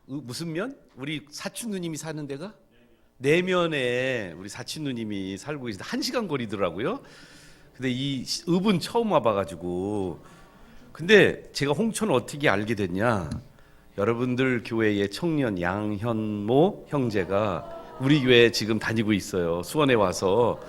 무슨 면? 우리 사촌 누님이 사는 데가 내면에 우리 사촌 누님이 살고 계신데 1시간 거리더라고요. 근데 이 읍은 처음 와봐가지고. 근데 제가 홍천을 어떻게 알게 됐냐? 여러분들 교회의 청년 양현모 형제가 우리 교회에 지금 다니고 있어요. 수원에 와서.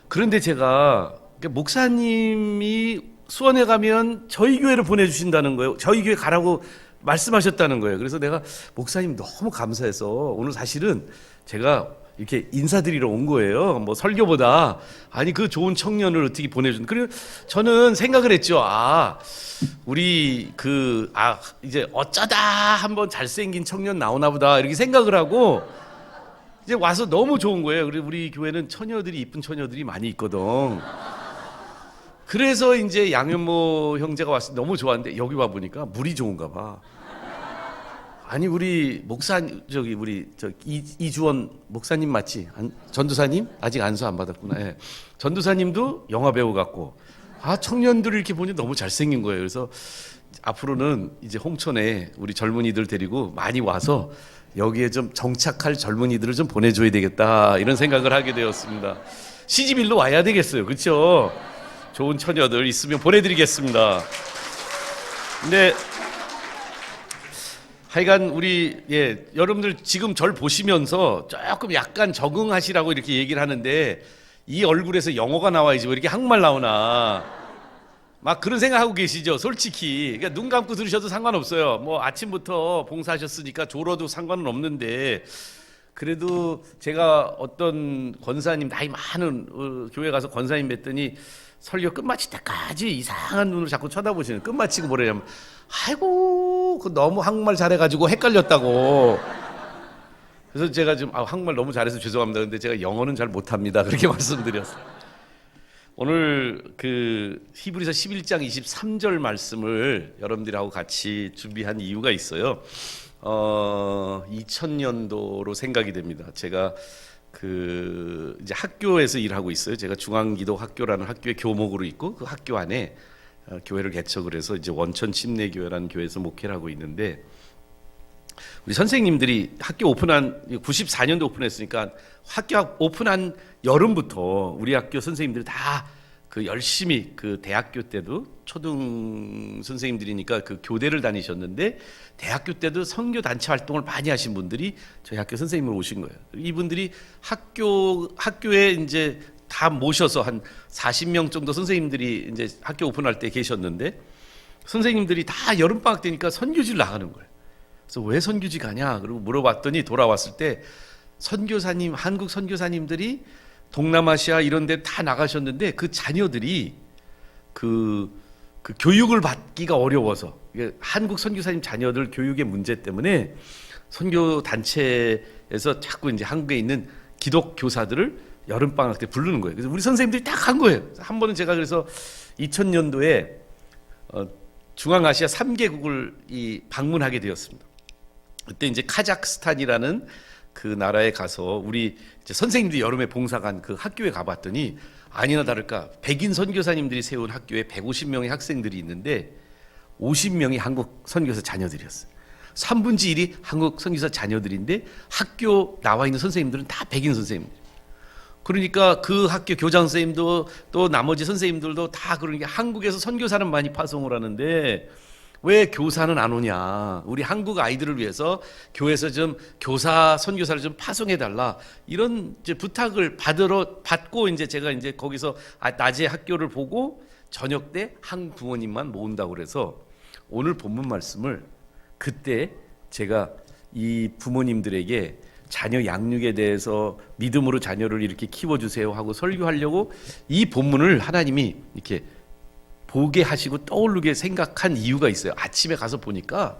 그런데 제가 목사님이 수원에 가면 저희 교회를 보내주신다는 거예요. 저희 교회 가라고 말씀하셨다는 거예요. 그래서 내가 목사님 너무 감사해서 오늘 사실은 제가 이렇게 인사드리러 온 거예요. 뭐 설교보다 아니 그 좋은 청년을 어떻게 보내준. 그리고 저는 생각을 했죠. 우리 이제 어쩌다 한번 잘생긴 청년 나오나 보다 이렇게 생각을 하고 이제 와서 너무 좋은 거예요. 그리고 우리 교회는 처녀들이 이쁜 처녀들이 많이 있거든. 그래서 이제 양현모 형제가 왔을 때 너무 좋았는데 여기 와 보니까 물이 좋은가 봐. 아니 우리 이주원 목사님 맞지? 전도사님 아직 안수 안 받았구나. 예. 전도사님도 영화 배우 같고 청년들을 이렇게 보니 너무 잘생긴 거예요. 그래서 앞으로는 이제 홍천에 우리 젊은이들 데리고 많이 와서 여기에 좀 정착할 젊은이들을 좀 보내줘야 되겠다 이런 생각을 하게 되었습니다. 시집일로 와야 되겠어요. 그렇죠? 좋은 처녀들 있으면 보내드리겠습니다. 근데 하여간 우리 여러분들 지금 절 보시면서 조금 약간 적응하시라고 이렇게 얘기를 하는데 이 얼굴에서 영어가 나와야지 왜 이렇게 한국말 나오나 막 그런 생각하고 계시죠. 솔직히 그러니까 눈 감고 들으셔도 상관없어요. 뭐 아침부터 봉사하셨으니까 졸어도 상관은 없는데 그래도 제가 어떤 권사님 나이 많은 교회 가서 권사님 뵀더니 설교 끝마칠 때까지 이상한 눈으로 자꾸 쳐다보시는. 끝마치고 뭐래냐면 아이고 그 너무 한국말 잘해가지고 헷갈렸다고. 그래서 제가 좀 한국말 너무 잘해서 죄송합니다. 근데 제가 영어는 잘 못합니다. 그렇게 말씀드렸어요. 오늘 그 히브리서 11장 23절 말씀을 여러분들하고 같이 준비한 이유가 있어요. 2000년도로 생각이 됩니다. 제가 이제 학교에서 일하고 있어요. 제가 중앙기독학교라는 학교에 교목으로 있고 그 학교 안에 교회를 개척을 해서 이제 원천 침례교회라는 교회에서 목회를 하고 있는데 우리 선생님들이 학교 오픈한 94년도 오픈했으니까 학교 오픈한 여름부터 우리 학교 선생님들이 다 열심히 대학교 때도 초등 선생님들이니까 교대를 다니셨는데 대학교 때도 선교 단체 활동을 많이 하신 분들이 저희 학교 선생님으로 오신 거예요. 이분들이 학교에 이제 다 모셔서 한 40명 정도 선생님들이 이제 학교 오픈할 때 계셨는데 선생님들이 다 여름방학 때니까 선교지를 나가는 거예요. 그래서 왜 선교지 가냐? 그리고 물어봤더니 돌아왔을 때 한국 선교사님들이 동남아시아 이런 데 다 나가셨는데 그 자녀들이 교육을 받기가 어려워서 한국 선교사님 자녀들 교육의 문제 때문에 선교 단체에서 자꾸 이제 한국에 있는 기독 교사들을 여름 방학 때 부르는 거예요. 그래서 우리 선생님들이 딱 한 거예요. 한 번은 제가 그래서 2000년도에 중앙아시아 3개국을 방문하게 되었습니다. 그때 이제 카자흐스탄이라는 그 나라에 가서 우리 이제 선생님들이 여름에 봉사 간 그 학교에 가봤더니 아니나 다를까 백인 선교사님들이 세운 학교에 150명의 학생들이 있는데 50명이 한국 선교사 자녀들이었어요. 3분의 1이 한국 선교사 자녀들인데 학교 나와 있는 선생님들은 다 백인 선생님들. 그러니까 그 학교 교장 선생님도 또 나머지 선생님들도 다 그러니까 한국에서 선교사는 많이 파송을 하는데 왜 교사는 안 오냐? 우리 한국 아이들을 위해서 교회에서 좀 교사 선교사를 좀 파송해 달라 이런 이제 부탁을 받고 이제 제가 이제 거기서 낮에 학교를 보고 저녁 때 한국 부모님만 모은다고 그래서 오늘 본문 말씀을 그때 제가 이 부모님들에게 자녀 양육에 대해서 믿음으로 자녀를 이렇게 키워주세요 하고 설교하려고 이 본문을 하나님이 이렇게 보게 하시고 떠오르게 생각한 이유가 있어요. 아침에 가서 보니까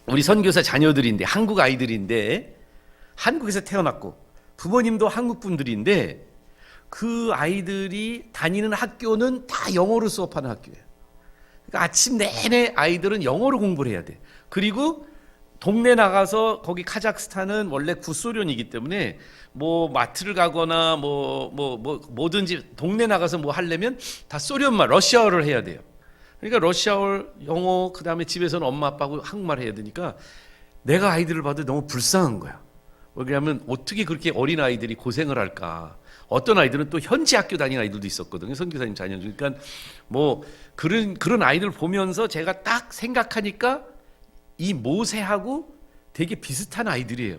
우리 선교사 자녀들인데 한국 아이들인데 한국에서 태어났고 부모님도 한국 분들인데 그 아이들이 다니는 학교는 다 영어로 수업하는 학교예요. 그러니까 아침 내내 아이들은 영어로 공부를 해야 돼. 그리고 동네 나가서 거기 카자흐스탄은 원래 구소련이기 때문에 뭐 마트를 가거나 뭐든지 동네 나가서 뭐 하려면 다 소련말 러시아어를 해야 돼요. 그러니까 러시아어, 영어, 그다음에 집에서는 엄마 아빠하고 한국말 해야 되니까 내가 아이들을 봐도 너무 불쌍한 거야. 왜냐하면 어떻게 그렇게 어린 아이들이 고생을 할까? 어떤 아이들은 또 현지 학교 다니는 아이들도 있었거든요. 선교사님 자녀 중. 그러니까 뭐 그런 아이들 보면서 제가 딱 생각하니까 이 모세하고 되게 비슷한 아이들이에요.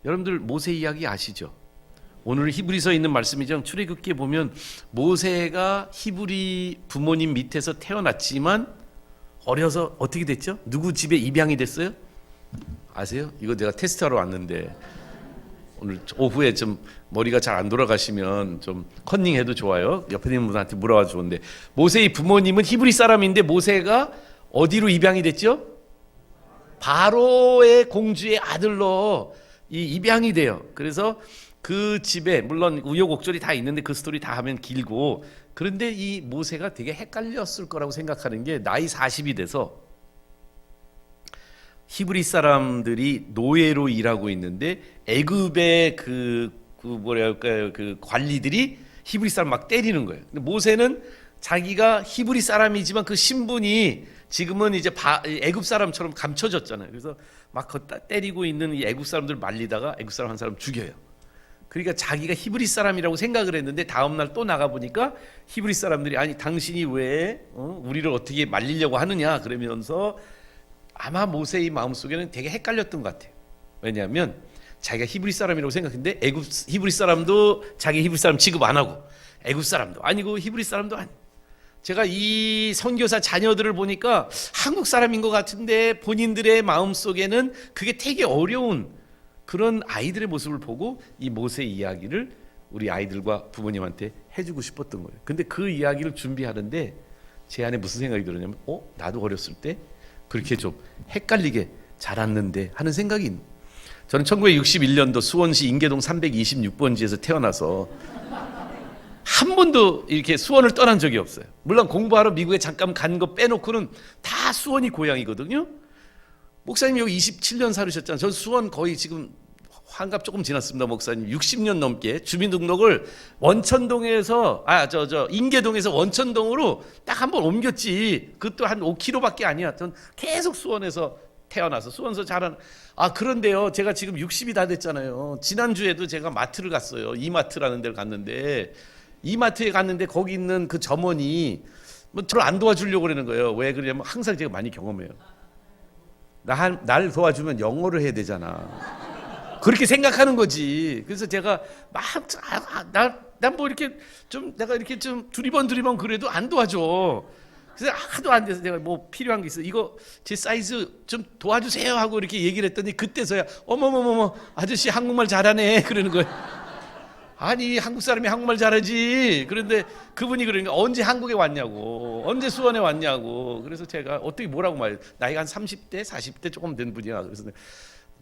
여러분들 모세 이야기 아시죠? 오늘 히브리서에 있는 말씀이죠. 출애굽기에 보면 모세가 히브리 부모님 밑에서 태어났지만 어려서 어떻게 됐죠? 누구 집에 입양이 됐어요? 아세요? 이거 내가 테스트하러 왔는데 오늘 오후에 좀 머리가 잘 안 돌아가시면 좀 컨닝해도 좋아요. 옆에 있는 분한테 물어봐도 좋은데 모세의 부모님은 히브리 사람인데 모세가 어디로 입양이 됐죠? 바로의 공주의 아들로 입양이 돼요. 그래서 그 집에 물론 우여곡절이 다 있는데 그 스토리 다 하면 길고 그런데 이 모세가 되게 헷갈렸을 거라고 생각하는 게 나이 40이 돼서 히브리 사람들이 노예로 일하고 있는데 애굽의 그 뭐랄까요 그 관리들이 히브리 사람 막 때리는 거예요. 근데 모세는 자기가 히브리 사람이지만 그 신분이 지금은 이제 애굽 사람처럼 감춰졌잖아요. 그래서 막 때리고 있는 이 애굽 사람들 말리다가 애굽 사람 한 사람 죽여요. 그러니까 자기가 히브리 사람이라고 생각을 했는데 다음날 또 나가보니까 히브리 사람들이 아니 당신이 왜 우리를 어떻게 말리려고 하느냐 그러면서 아마 모세의 마음속에는 되게 헷갈렸던 것 같아요. 왜냐하면 자기가 히브리 사람이라고 생각했는데 애굽 히브리 사람도 자기 히브리 사람 취급 안 하고 애굽 사람도 아니고 히브리 사람도 아니고 제가 이 선교사 자녀들을 보니까 한국 사람인 것 같은데 본인들의 마음속에는 그게 되게 어려운 그런 아이들의 모습을 보고 이 모세 이야기를 우리 아이들과 부모님한테 해주고 싶었던 거예요. 근데 그 이야기를 준비하는데 제 안에 무슨 생각이 들었냐면 나도 어렸을 때 그렇게 좀 헷갈리게 자랐는데 하는 생각이 있는. 저는 1961년도 수원시 인계동 326번지에서 태어나서 한 번도 이렇게 수원을 떠난 적이 없어요. 물론 공부하러 미국에 잠깐 간 거 빼놓고는 다 수원이 고향이거든요. 목사님 여기 27년 살으셨잖아요. 저 수원 거의 지금 환갑 조금 지났습니다. 목사님 60년 넘게 주민등록을 원천동에서 인계동에서 원천동으로 딱 한 번 옮겼지. 그것도 한 5km밖에 아니야. 전 계속 수원에서 태어나서 수원에서 자란. 그런데요 제가 지금 60이 다 됐잖아요. 지난주에도 제가 마트를 갔어요. 이마트라는 데를 갔는데 이마트에 갔는데 거기 있는 그 점원이 뭐 저를 안 도와주려고 그러는 거예요. 왜 그러냐면 항상 제가 많이 경험해요. 날 도와주면 영어를 해야 되잖아. 그렇게 생각하는 거지. 그래서 제가 난 뭐 이렇게 좀 내가 이렇게 좀 두리번 그래도 안 도와줘. 그래서 하도 안 돼서 내가 뭐 필요한 게 있어. 이거 제 사이즈 좀 도와주세요 하고 이렇게 얘기를 했더니 그때서야 어머머머머 아저씨 한국말 잘하네 그러는 거예요. 아니 한국 사람이 한국말 잘하지. 그런데 그분이 그러니까 언제 한국에 왔냐고 언제 수원에 왔냐고. 그래서 제가 어떻게 뭐라고 말해요. 나이가 한 30대 40대 조금 된 분이야. 그래서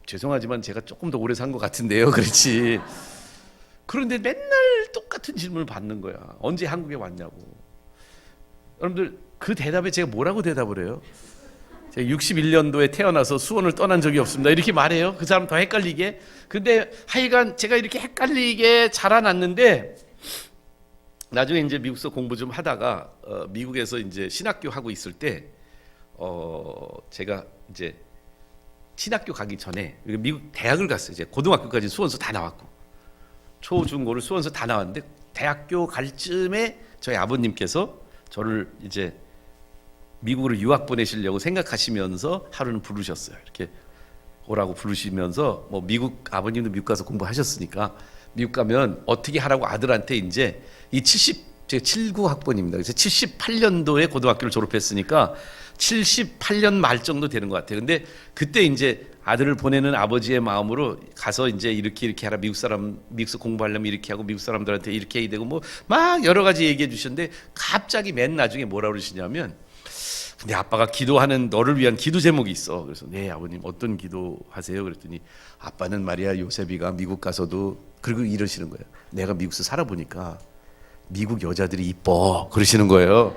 죄송하지만 제가 조금 더 오래 산 것 같은데요. 그렇지. 그런데 맨날 똑같은 질문을 받는 거야. 언제 한국에 왔냐고. 여러분들 그 대답에 제가 뭐라고 대답을 해요? 제가 61년도에 태어나서 수원을 떠난 적이 없습니다. 이렇게 말해요. 그 사람 더 헷갈리게. 근데 하여간 제가 이렇게 헷갈리게 자라났는데 나중에 이제 미국서 공부 좀 하다가 미국에서 이제 신학교 하고 있을 때 제가 이제 신학교 가기 전에 미국 대학을 갔어요. 이제 고등학교까지 수원서 다 나왔고 초, 중, 고를 수원서 다 나왔는데 대학교 갈 쯤에 저희 아버님께서 저를 이제 미국으로 유학 보내시려고 생각하시면서 하루는 부르셨어요. 이렇게 오라고 부르시면서 뭐 미국 아버님도 미국 가서 공부하셨으니까 미국 가면 어떻게 하라고 아들한테 이제 제가 79학번입니다. 그래서 78년도에 고등학교를 졸업했으니까 78년 말 정도 되는 것 같아요. 근데 그때 이제 아들을 보내는 아버지의 마음으로 가서 이제 이렇게 하라. 미국서 공부하려면 이렇게 하고 미국 사람들한테 이렇게 해야 되고 뭐 막 여러 가지 얘기해 주셨는데 갑자기 맨 나중에 뭐라 그러시냐면 근데 아빠가 기도하는 너를 위한 기도 제목이 있어. 그래서 네 아버님 어떤 기도 하세요? 그랬더니 아빠는 말이야 요셉이가 미국 가서도 그리고 이러시는 거예요. 내가 미국에서 살아보니까 미국 여자들이 이뻐 그러시는 거예요.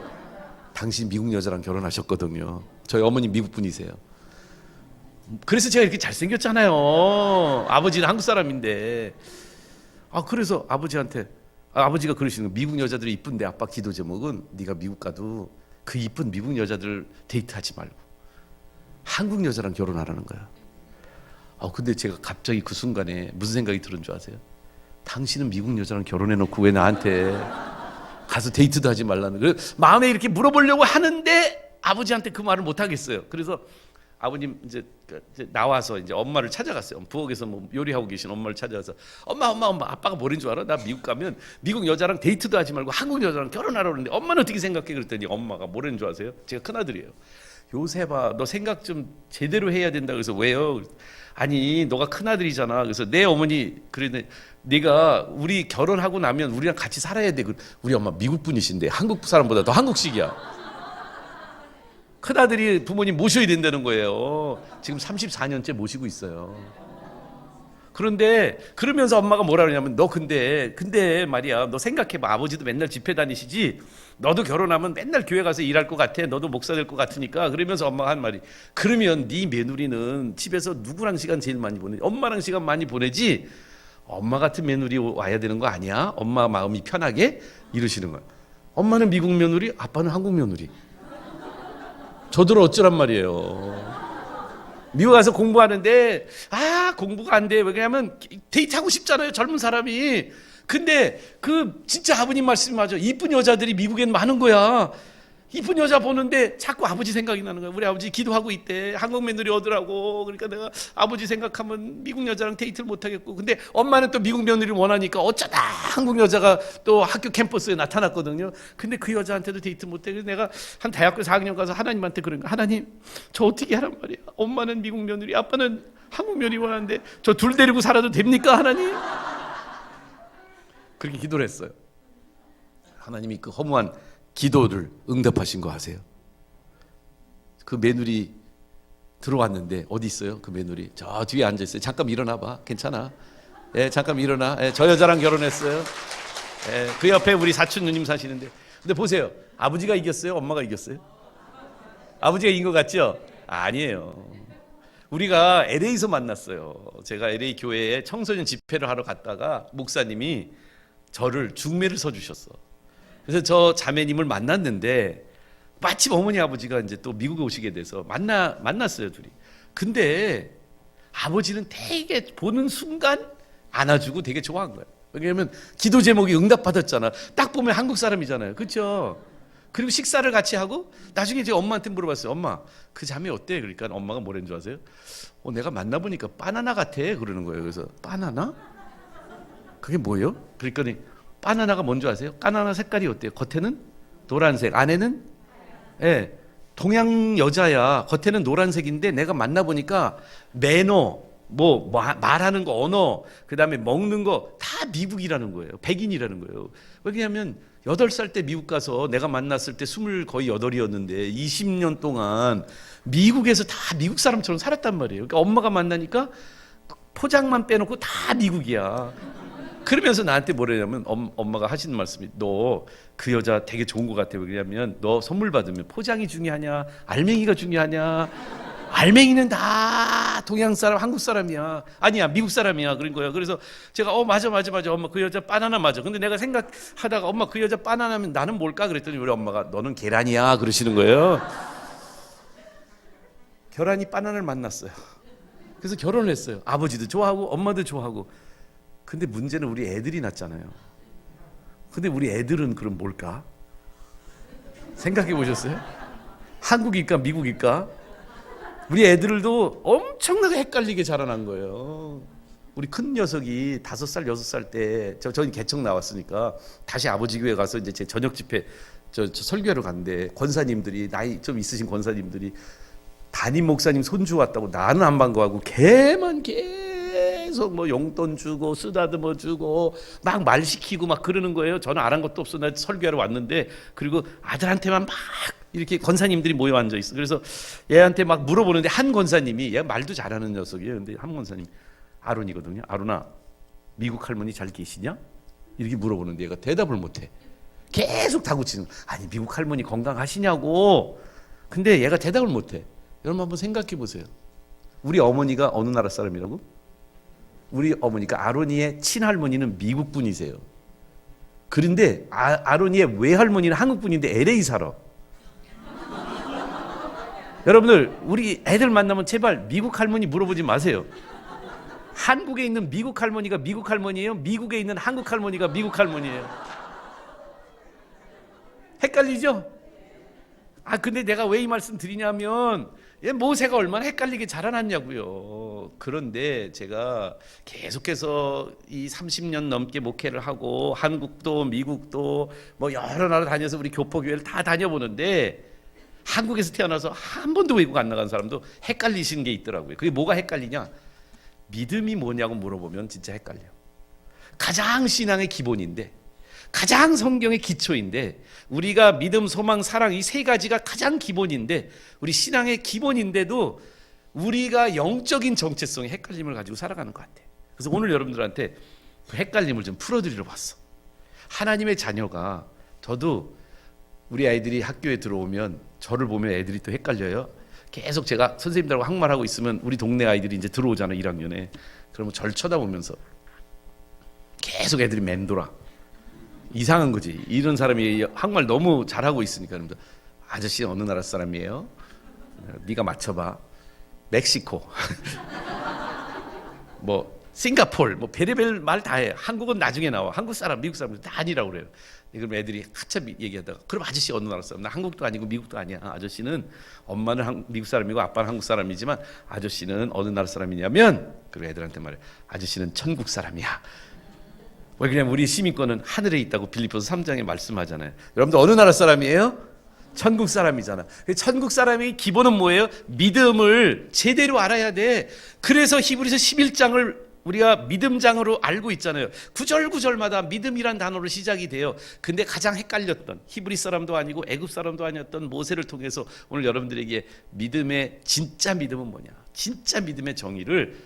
당신 미국 여자랑 결혼하셨거든요. 저희 어머니 미국 분이세요. 그래서 제가 이렇게 잘생겼잖아요. 아버지는 한국 사람인데. 그래서 아버지한테 아버지가 그러시는 거예요. 미국 여자들이 이쁜데 아빠 기도 제목은 네가 미국 가도 그 이쁜 미국 여자들 데이트하지 말고 한국 여자랑 결혼하라는 거야. 근데 제가 갑자기 그 순간에 무슨 생각이 들은 줄 아세요? 당신은 미국 여자랑 결혼해놓고 왜 나한테 가서 데이트도 하지 말라는 거예요. 마음에 이렇게 물어보려고 하는데 아버지한테 그 말을 못 하겠어요. 그래서 아버님 이제 나와서 이제 엄마를 찾아갔어요. 부엌에서 뭐 요리하고 계신 엄마를 찾아가서 엄마 아빠가 뭐라는 줄 알아? 나 미국 가면 미국 여자랑 데이트도 하지 말고 한국 여자랑 결혼하라고 그러는데 엄마는 어떻게 생각해? 그랬더니 엄마가 뭐라는 줄 아세요? 제가 큰아들이에요. 요셉아, 너 생각 좀 제대로 해야 된다. 그래서 왜요? 아니, 너가 큰아들이잖아. 그래서 내 어머니 그랬는데 네가 우리 결혼하고 나면 우리랑 같이 살아야 돼. 우리 엄마 미국 분이신데 한국 사람보다 더 한국식이야. 큰아들이 부모님 모셔야 된다는 거예요. 지금 34년째 모시고 있어요. 그런데 그러면서 엄마가 뭐라 그러냐면 너 근데 말이야, 너 생각해봐. 아버지도 맨날 집회 다니시지. 너도 결혼하면 맨날 교회 가서 일할 것 같아. 너도 목사 될 것 같으니까. 그러면서 엄마가 한 말이, 그러면 네 며느리는 집에서 누구랑 시간 제일 많이 보내지? 엄마랑 시간 많이 보내지. 엄마 같은 며느리 와야 되는 거 아니야? 엄마 마음이 편하게? 이러시는 거야. 엄마는 미국 며느리, 아빠는 한국 며느리. 저들 어쩌란 말이에요. 미국 가서 공부하는데 공부가 안 돼. 왜냐하면 데이트하고 싶잖아요, 젊은 사람이. 근데 그 진짜 아버님 말씀이 맞아. 이쁜 여자들이 미국엔 많은 거야. 이쁜 여자 보는데 자꾸 아버지 생각이 나는 거야. 우리 아버지 기도하고 있대. 한국 며느리 얻으라고. 그러니까 내가 아버지 생각하면 미국 여자랑 데이트를 못 하겠고. 근데 엄마는 또 미국 며느리를 원하니까 어쩌다 한국 여자가 또 학교 캠퍼스에 나타났거든요. 근데 그 여자한테도 데이트 못 해. 그래서 내가 한 대학교 4학년 가서 하나님한테 그런 거야. 하나님, 저 어떻게 하란 말이야. 엄마는 미국 며느리, 아빠는 한국 며느리 원하는데 저 둘 데리고 살아도 됩니까, 하나님? 그렇게 기도를 했어요. 하나님이 그 허무한 기도를 응답하신 거 아세요? 그 며느리 들어왔는데 어디 있어요? 그 며느리 저 뒤에 앉아 있어요. 잠깐 일어나 봐. 괜찮아. 잠깐 일어나. 저 여자랑 결혼했어요. 그 옆에 우리 사촌 누님 사시는데. 근데 보세요. 아버지가 이겼어요? 엄마가 이겼어요? 아버지가 이긴 것 같죠? 아니에요. 우리가 LA에서 만났어요. 제가 LA 교회에 청소년 집회를 하러 갔다가 목사님이 저를 중매를 서주셨어. 그래서 저 자매님을 만났는데 마침 어머니 아버지가 이제 또 미국에 오시게 돼서 만났어요, 둘이. 근데 아버지는 되게 보는 순간 안아주고 되게 좋아한 거예요. 왜냐하면 기도 제목이 응답받았잖아. 딱 보면 한국 사람이잖아요, 그렇죠? 그리고 식사를 같이 하고 나중에 이제 엄마한테 물어봤어요. 엄마, 그 자매 어때? 그러니까 엄마가 뭐라는 줄 아세요? 내가 만나보니까 바나나 같아. 그러는 거예요. 그래서 바나나? 그게 뭐예요? 그러니까 바나나가 뭔지 아세요? 바나나 색깔이 어때요? 겉에는 노란색, 안에는 동양 여자야. 겉에는 노란색인데 내가 만나보니까 매너, 말하는 거, 언어, 그 다음에 먹는 거 다 미국이라는 거예요. 백인이라는 거예요. 왜냐하면 8살 때 미국 가서 내가 만났을 때 28이었는데 20년 동안 미국에서 다 미국 사람처럼 살았단 말이에요. 그러니까 엄마가 만나니까 포장만 빼놓고 다 미국이야. 그러면서 나한테 뭐라냐면 엄마가 하시는 말씀이, 너 그 여자 되게 좋은 것 같아. 왜냐면 너 선물 받으면 포장이 중요하냐 알맹이가 중요하냐. 알맹이는 다 동양 사람, 한국 사람이야. 아니야, 미국 사람이야. 그런 거야. 그래서 제가 맞아. 엄마 그 여자 바나나 맞아. 근데 내가 생각하다가 엄마 그 여자 바나나면 나는 뭘까? 그랬더니 우리 엄마가 너는 계란이야. 그러시는 거예요. 계란이 바나나를 만났어요. 그래서 결혼을 했어요. 아버지도 좋아하고 엄마도 좋아하고. 근데 문제는 우리 애들이 낳잖아요. 근데 우리 애들은 그럼 뭘까? 생각해 보셨어요? 한국일까 미국일까? 우리 애들도 엄청나게 헷갈리게 자라난 거예요. 우리 큰 녀석이 5살 6살 때 저는 개척 나왔으니까 다시 아버지 교회 가서 이제 제 저녁 집회 저 설교하러 갔는데 권사님들이, 나이 좀 있으신 권사님들이 담임 목사님 손주 왔다고 나는 안 반가워하고 걔만 계속 뭐 용돈 주고 쓰다듬어 주고 막 말 시키고 막 그러는 거예요. 저는 안 한 것도 없어. 나 설교하러 왔는데. 그리고 아들한테만 막 이렇게 권사님들이 모여 앉아 있어. 그래서 얘한테 막 물어보는데 한 권사님이, 얘가 말도 잘하는 녀석이에요. 근데 한 권사님, 아론이거든요. 아론아, 미국 할머니 잘 계시냐? 이렇게 물어보는데 얘가 대답을 못해. 계속 다구치는 거야. 아니 미국 할머니 건강하시냐고. 근데 얘가 대답을 못해. 여러분 한번 생각해 보세요. 우리 어머니가 어느 나라 사람이라고? 우리 어머니가 아론이의 친할머니는 미국 분이세요. 그런데 아론이의 외할머니는 한국 분인데 LA 살아. 여러분들 우리 애들 만나면 제발 미국 할머니 물어보지 마세요. 한국에 있는 미국 할머니가 미국 할머니예요? 미국에 있는 한국 할머니가 미국 할머니예요? 헷갈리죠? 근데 내가 왜 이 말씀 드리냐면 모세가 얼마나 헷갈리게 자라났냐고요. 그런데 제가 계속해서 이 30년 넘게 목회를 하고 한국도 미국도 뭐 여러 나라 다녀서 우리 교포교회를 다 다녀보는데 한국에서 태어나서 한 번도 외국 안 나간 사람도 헷갈리시는 게 있더라고요. 그게 뭐가 헷갈리냐? 믿음이 뭐냐고 물어보면 진짜 헷갈려요. 가장 신앙의 기본인데, 가장 성경의 기초인데, 우리가 믿음, 소망, 사랑 이 세 가지가 가장 기본인데, 우리 신앙의 기본인데도 우리가 영적인 정체성의 헷갈림을 가지고 살아가는 것 같아요. 그래서 오늘 여러분들한테 그 헷갈림을 좀 풀어드리러 왔어. 하나님의 자녀가, 저도 우리 아이들이 학교에 들어오면 저를 보면 애들이 또 헷갈려요. 계속 제가 선생님들하고 한말하고 있으면 우리 동네 아이들이 이제 들어오잖아요, 1학년에. 그러면 저를 쳐다보면서 계속 애들이 맴돌아. 이상한 거지. 이런 사람이 한말 너무 잘하고 있으니까. 아저씨 어느 나라 사람이에요? 네가 맞춰봐. 멕시코. 뭐 싱가폴, 뭐 별의별 말 다 해. 한국은 나중에 나와. 한국 사람, 미국 사람 다 아니라고 그래요. 그럼 애들이 한참 얘기하다가 그럼 아저씨 어느 나라 사람? 나 한국도 아니고 미국도 아니야. 아저씨는 엄마는 미국 사람이고 아빠는 한국 사람이지만 아저씨는 어느 나라 사람이냐면, 그리고 애들한테 말해. 아저씨는 천국 사람이야. 왜 그러냐면 우리 시민권은 하늘에 있다고 빌립보서 3장에 말씀하잖아요. 여러분들 어느 나라 사람이에요? 천국 사람이잖아. 천국 사람의 기본은 뭐예요? 믿음을 제대로 알아야 돼. 그래서 히브리서 11장을 우리가 믿음장으로 알고 있잖아요. 구절구절마다 믿음이란 단어로 시작이 돼요. 근데 가장 헷갈렸던, 히브리 사람도 아니고 애굽 사람도 아니었던 모세를 통해서 오늘 여러분들에게 믿음의 진짜 믿음은 뭐냐, 진짜 믿음의 정의를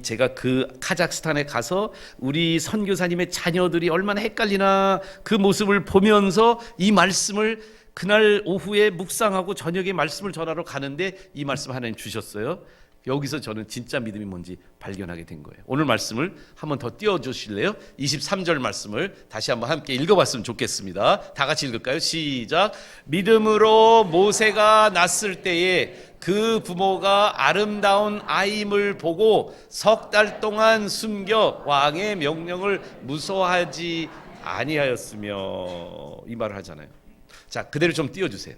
제가 그 카자흐스탄에 가서 우리 선교사님의 자녀들이 얼마나 헷갈리나 그 모습을 보면서 이 말씀을 그날 오후에 묵상하고 저녁에 말씀을 전하러 가는데 이 말씀 하나님 주셨어요. 여기서 저는 진짜 믿음이 뭔지 발견하게 된 거예요. 오늘 말씀을 한번 더 띄워주실래요? 23절 말씀을 다시 한번 함께 읽어봤으면 좋겠습니다. 다 같이 읽을까요? 시작. 믿음으로 모세가 났을 때에 그 부모가 아름다운 아임을 보고 석 달 동안 숨겨 왕의 명령을 무서워하지 아니하였으며, 이 말을 하잖아요. 자, 그대로 좀 띄워주세요.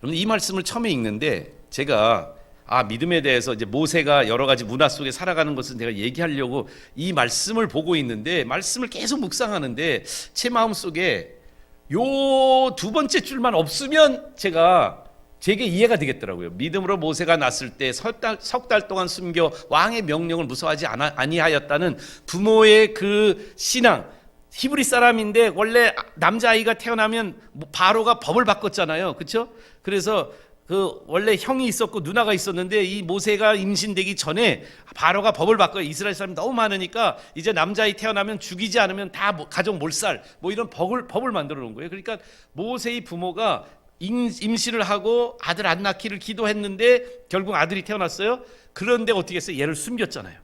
여러분, 이 말씀을 처음에 읽는데 제가 믿음에 대해서 이제 모세가 여러 가지 문화 속에 살아가는 것을 내가 얘기하려고 이 말씀을 보고 있는데, 말씀을 계속 묵상하는데 제 마음속에 요 두 번째 줄만 없으면 제게 이해가 되겠더라고요. 믿음으로 모세가 났을 때 석 달 동안 숨겨 왕의 명령을 무서워하지 아니하였다는 부모의 그 신앙. 히브리 사람인데 원래 남자아이가 태어나면 바로가 법을 바꿨잖아요. 그렇죠? 그래서 그 원래 형이 있었고 누나가 있었는데 이 모세가 임신되기 전에 바로가 법을 바꿔요. 이스라엘 사람이 너무 많으니까 이제 남자아이 태어나면 죽이지 않으면 다 가족 몰살 뭐 이런 법을 만들어 놓은 거예요. 그러니까 모세의 부모가 임신을 하고 아들 안 낳기를 기도했는데 결국 아들이 태어났어요. 그런데 어떻게 했어요? 얘를 숨겼잖아요.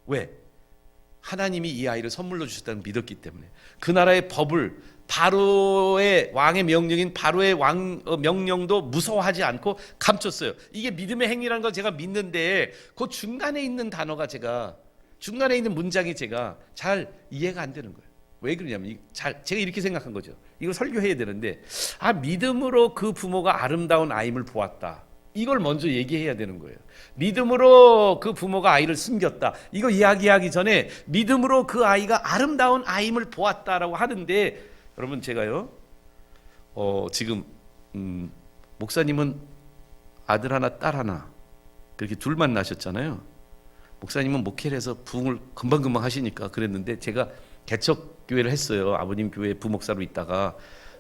왜? 하나님이 이 아이를 선물로 주셨다는 믿었기 때문에. 그 나라의 법을, 바로의 왕의 명령인 바로의 명령도 무서워하지 않고 감췄어요. 이게 믿음의 행위라는 걸 제가 믿는데 그 중간에 있는 단어가 중간에 있는 문장이 제가 잘 이해가 안 되는 거예요. 왜 그러냐면 제가 이렇게 생각한 거죠. 이걸 설교해야 되는데 믿음으로 그 부모가 아름다운 아임을 보았다. 이걸 먼저 얘기해야 되는 거예요. 믿음으로 그 부모가 아이를 숨겼다. 이거 이야기하기 전에 믿음으로 그 아이가 아름다운 아임을 보았다라고 하는데, 여러분 제가요 지금 목사님은 아들 하나 딸 하나 그렇게 둘만 낳으셨잖아요. 목사님은 목회를 해서 부흥을 금방금방 하시니까 그랬는데 제가 개척교회를 했어요. 아버님 교회 부목사로 있다가.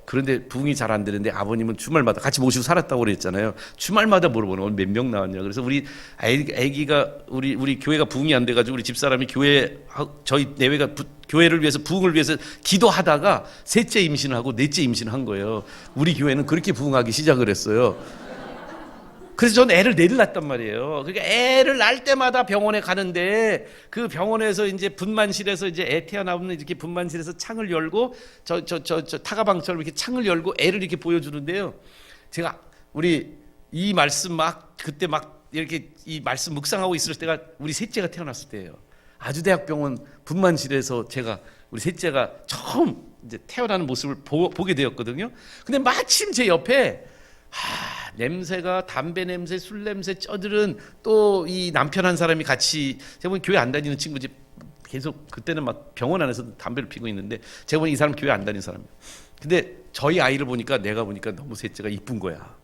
그런데 부흥이 잘 안 되는데 아버님은 주말마다 같이 모시고 살았다고 그랬잖아요. 주말마다 물어보는 오늘 몇 명 나왔냐. 그래서 우리 아기가 우리 교회가 부흥이 안 돼가지고 우리 집사람이 저희 내외가 교회를 위해서 부흥을 위해서 기도하다가 셋째 임신을 하고 넷째 임신을 한 거예요. 우리 교회는 그렇게 부흥하기 시작을 했어요. 그래서 저는 애를 넷을 낳았단 말이에요. 그러니까 애를 낳을 때마다 병원에 가는데 그 병원에서 이제 분만실에서 이제 애 태어나면 이렇게 분만실에서 창을 열고 저 타가방처럼 이렇게 창을 열고 애를 이렇게 보여주는데요. 제가 우리 이 말씀 그때 이렇게 이 말씀 묵상하고 있을 때가 우리 셋째가 태어났을 때예요. 아주대학병원 분만실에서 제가 우리 셋째가 처음 이제 태어나는 모습을 보게 되었거든요. 근데 마침 제 옆에 냄새가 담배 냄새, 술 냄새 쩌들은 또 이 남편 한 사람이 같이, 제가 보니 교회 안 다니는 친구지, 계속 그때는 막 병원 안에서 담배를 피고 있는데 제가 보니 이 사람 교회 안 다니는 사람이에요. 근데 저희 아이를 보니까, 내가 보니까 너무 셋째가 이쁜 거야.